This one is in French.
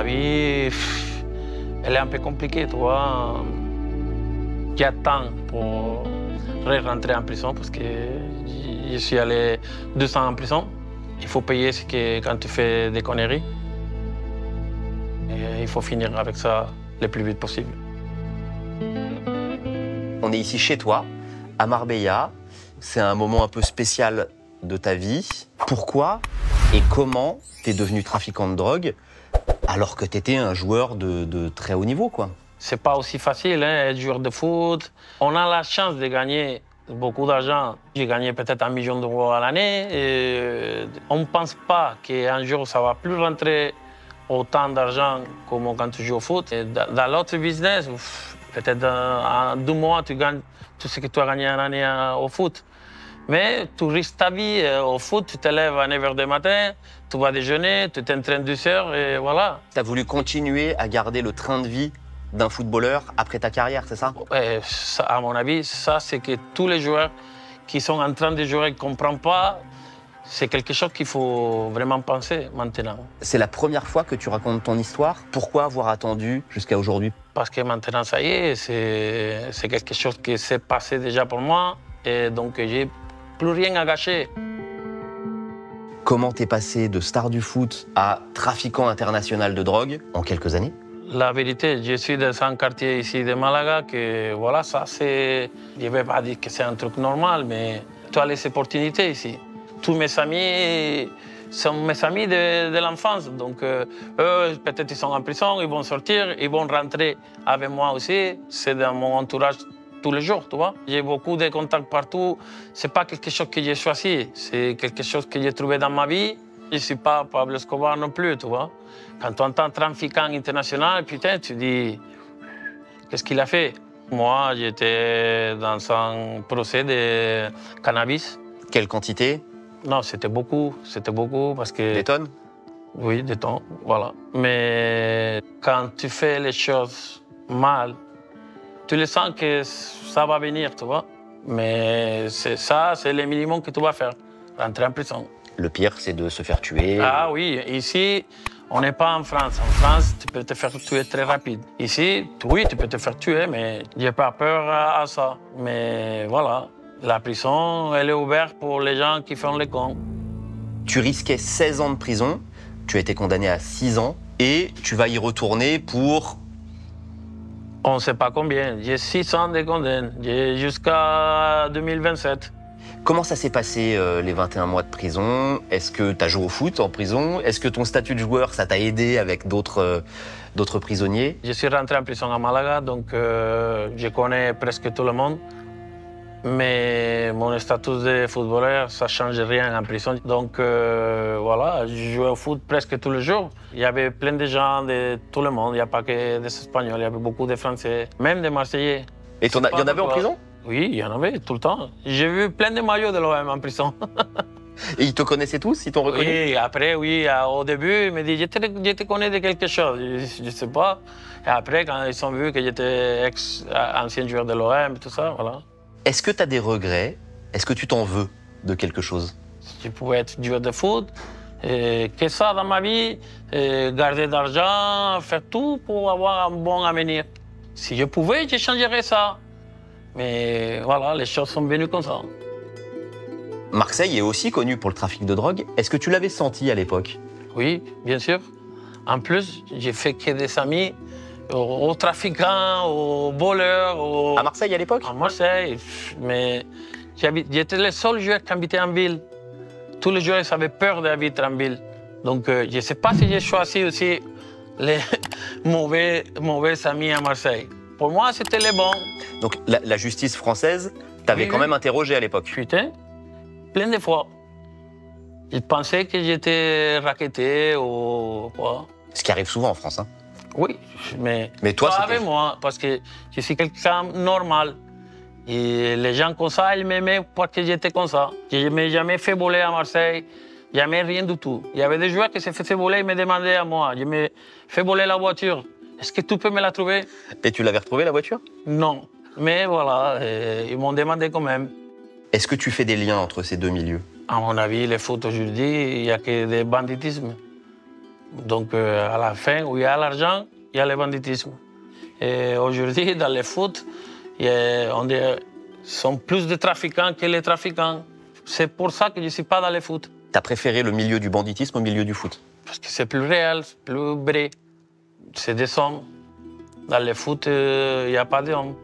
la vie, elle est un peu compliquée, tu vois. J'attends pour rentrer en prison parce que je suis allé 2 ans en prison. Il faut payer ce que quand tu fais des conneries. Et il faut finir avec ça le plus vite possible. On est ici chez toi, à Marbella. C'est un moment un peu spécial de ta vie. Pourquoi et comment t'es devenu trafiquant de drogue alors que t'étais un joueur de très haut niveau, quoi? C'est pas aussi facile, hein, être joueur de foot. On a la chance de gagner beaucoup d'argent. J'ai gagné peut-être 1 million d'euros à l'année. On ne pense pas qu'un jour, ça va plus rentrer autant d'argent comme quand tu joues au foot. Et dans l'autre business, peut-être en 2 mois, tu gagnes tout ce que tu as gagné en année au foot. Mais tu risques ta vie au foot, tu te lèves à 9 h du matin, tu vas déjeuner, tu t'entraînes 2 heures et voilà. Tu as voulu continuer à garder le train de vie d'un footballeur après ta carrière, c'est ça? Ça, à mon avis, ça, c'est que tous les joueurs qui sont en train de jouer ne comprennent pas. C'est quelque chose qu'il faut vraiment penser maintenant. C'est la première fois que tu racontes ton histoire. Pourquoi avoir attendu jusqu'à aujourd'hui? Parce que maintenant, ça y est, c'est quelque chose qui s'est passé déjà pour moi. Et donc, j'ai plus rien à gâcher. Comment t'es passé de star du foot à trafiquant international de drogue en quelques années? La vérité, je suis dans un quartier ici de Malaga que, voilà, ça c'est... Je ne vais pas dire que c'est un truc normal, mais tu as les opportunités ici. Tous mes amis sont mes amis de l'enfance. Donc, eux, peut-être ils sont en prison, ils vont sortir, ils vont rentrer avec moi aussi. C'est dans mon entourage tous les jours, tu vois. J'ai beaucoup de contacts partout. Ce n'est pas quelque chose que j'ai choisi, c'est quelque chose que j'ai trouvé dans ma vie. Je ne suis pas Pablo Escobar non plus, tu vois. Quand tu entends trafiquant international, putain, tu dis, qu'est-ce qu'il a fait? Moi, j'étais dans un procès de cannabis. Quelle quantité? Non, c'était beaucoup parce que... Des tonnes? Oui, des tonnes, voilà. Mais quand tu fais les choses mal, tu le sens que ça va venir, tu vois. Mais c'est le minimum que tu vas faire, rentrer en prison. Le pire, c'est de se faire tuer. Ah oui, ici, on n'est pas en France. En France, tu peux te faire tuer très rapide. Ici, oui, tu peux te faire tuer, mais j'ai pas peur à ça. Mais voilà, la prison, elle est ouverte pour les gens qui font les cons. Tu risquais 16 ans de prison, tu as été condamné à 6 ans, et tu vas y retourner pour... On ne sait pas combien. J'ai 6 ans de condamne. J'ai jusqu'à 2027. Comment ça s'est passé les 21 mois de prison? Est-ce que tu as joué au foot en prison? Est-ce que ton statut de joueur, ça t'a aidé avec d'autres prisonniers? Je suis rentré en prison à Malaga, donc je connais presque tout le monde. Mais mon statut de footballeur, ça ne change rien en prison. Donc voilà, je jouais au foot presque tous les jours. Il y avait plein de gens de tout le monde. Il n'y a pas que des Espagnols, il y avait beaucoup de Français, même des Marseillais. Et il y en avait en prison? Oui, il y en avait tout le temps. J'ai vu plein de maillots de l'OM en prison. Et ils te connaissaient tous? Ils t'ont reconnu? Oui, après, oui, au début, ils me disent je te connais de quelque chose. Je ne sais pas. Et après, quand ils ont vu que j'étais ancien joueur de l'OM, tout ça, voilà. Est-ce que tu as des regrets? Est-ce que tu t'en veux de quelque chose? Je pouvais être joueur de foot, que ça dans ma vie, garder d'argent, faire tout pour avoir un bon avenir. Si je pouvais, je changerais ça. Mais voilà, les choses sont venues comme ça. Marseille est aussi connu pour le trafic de drogue. Est-ce que tu l'avais senti à l'époque? Oui, bien sûr. En plus, j'ai fait que des amis aux trafiquants, aux voleurs. À Marseille à l'époque? À Marseille. Mais j'étais le seul joueur qui habitait en ville. Tous les joueurs avaient peur d'habiter en ville. Donc, je ne sais pas si j'ai choisi aussi les mauvais amis à Marseille. Pour moi, c'était les bons. Donc, la justice française t'avait quand même interrogé à l'époque? Putain, plein de fois. Ils pensaient que j'étais racketté ou quoi. Ce qui arrive souvent en France, hein? Oui, mais toi, pas avec moi, parce que je suis quelqu'un normal. Et les gens comme ça, ils m'aimaient parce que j'étais comme ça. Je ne m'ai jamais fait voler à Marseille, jamais rien du tout. Il y avait des joueurs qui se faisaient voler, ils me demandaient à moi. Je me fais voler la voiture. Est-ce que tu peux me la trouver? Et tu l'avais retrouvée, la voiture? Non, mais voilà, ils m'ont demandé quand même. Est-ce que tu fais des liens entre ces deux milieux? À mon avis, le foot aujourd'hui, il n'y a que des banditismes. Donc à la fin, où il y a l'argent, il y a le banditisme. Et aujourd'hui, dans le foot, sont plus de trafiquants que les trafiquants. C'est pour ça que je ne suis pas dans le foot. Tu as préféré le milieu du banditisme au milieu du foot? Parce que c'est plus réel, plus vrai. C'est des hommes. Dans le foot, il n'y a pas d'hommes.